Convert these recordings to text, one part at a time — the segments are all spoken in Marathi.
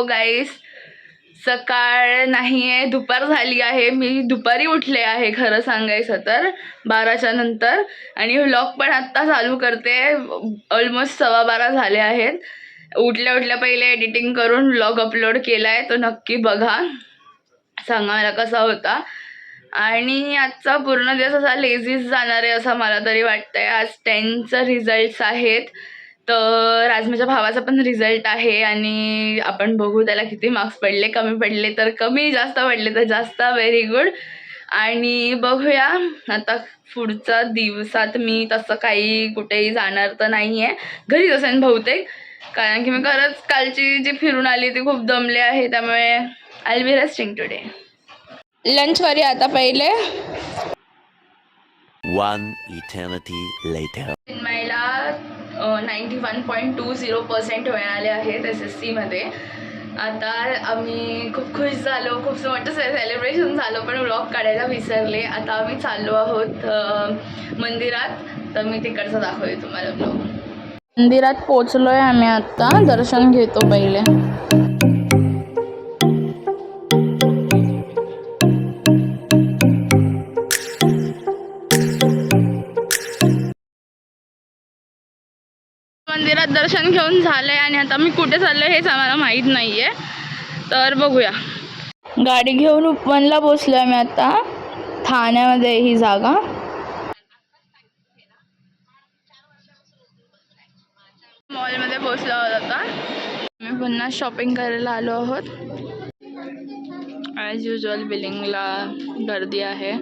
हॅलो गाईस, सकाळ नाही आहे, दुपार झाली आहे. मी दुपारी उठले आहे खरं सांगायचं तर 12च्या नंतर, आणि व्लॉग पण आत्ता चालू करते. ऑलमोस्ट 12:15 झाले आहेत. उठल्या उठल्या पहिले एडिटिंग करून व्लॉग अपलोड केला आहे, तो नक्की बघा, सांगा मला कसा होता. आणि आजचा पूर्ण दिवस असा लेझीच जाणार आहे असं मला तरी वाटतंय. आज 10चे रिझल्ट्स आहेत, तर आज माझ्या भावाचा पण रिझल्ट आहे आणि आपण बघू त्याला किती मार्क्स पडले. कमी पडले तर कमी, जास्त पडले तर जास्त. Very good. आणि बघूया आता पुढच्या दिवसात मी तसं काही कुठेही जाणार तर नाही आहे, घरीच असेन बहुतेक, कारण की मी खरंच कालची जी फिरून आली ती खूप दमले आहे, त्यामुळे I will be resting today. Lunch करूया आता पहिले. One eternity later. मला 91.20% मिळाले आहेत SSC मध्ये. आता आम्ही खूप खुश झालो, खूप मोठं सेलिब्रेशन झालं, पण व्लॉग काढायला विसरले. आता आम्ही चाललो आहोत मंदिरात, तर मी तिकडचं दाखवते तुम्हाला व्लॉग. मंदिरात पोचलोय आम्ही आता, दर्शन घेतो पहिले. मंदिरात दर्शन घेऊन झालंय आणि आता मी कुठे चाललोय हेच आम्हाला माहीत नाहीये, तर बघूया. गाडी घेऊन उपवनला पोचलोय मी आता. ठाण्यामध्ये ही जागा. मॉलमध्ये पोचलो आहोत आता. मी पुन्हा शॉपिंग करायला आलो आहोत. ॲज युजल बिलिंगला गर्दी आहे.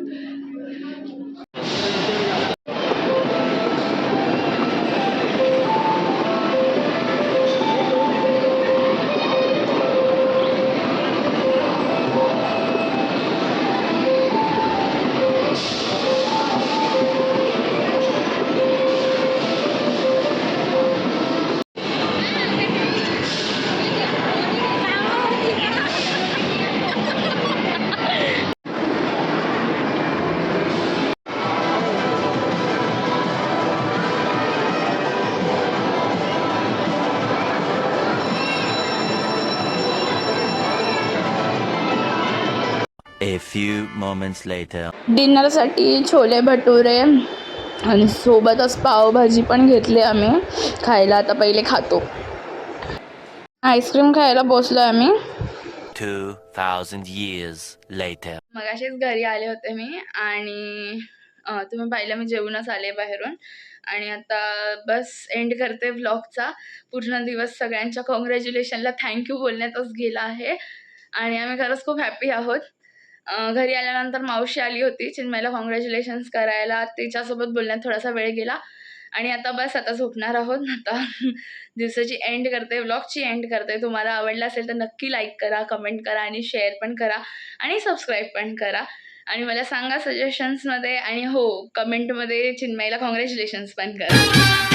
A few moments later. डिनरसाठी chole bhature आणि सोबतच पावभाजी पण घेतली आम्ही खायला. आता पहिले खातो. आईस्क्रीम खायला बसलो आम्ही. 2000 years later. मगाशीच घरी आले होते मी, आणि तुम्ही पाहिलं मी जेवूनच आले बाहेरून. आणि आता बस एंड करते व्लॉगचा. पूर्ण दिवस सगळ्यांच्या कॉंग्रॅच्युलेशनला थँक्यू बोलण्यातच गेला आहे, आणि आम्ही खरंच खूप हॅपी आहोत. घरी आल्यानंतर मावशी आली होती चिन्मयला कॉंग्रॅच्युलेशन्स करायला, तिच्यासोबत बोलण्यात थोडासा वेळ गेला. आणि आता बस आता झोपणार आहोत. आता दिवसाची एंड करते, व्लॉगची एंड करते. तुम्हाला आवडला असेल तर नक्की लाईक करा, कमेंट करा आणि शेअर पण करा आणि सबस्क्राईब पण करा. आणि मला सांगा सजेशन्समध्ये, आणि हो, कमेंटमध्ये चिन्मयला कॉंग्रॅच्युलेशन्स पण करा.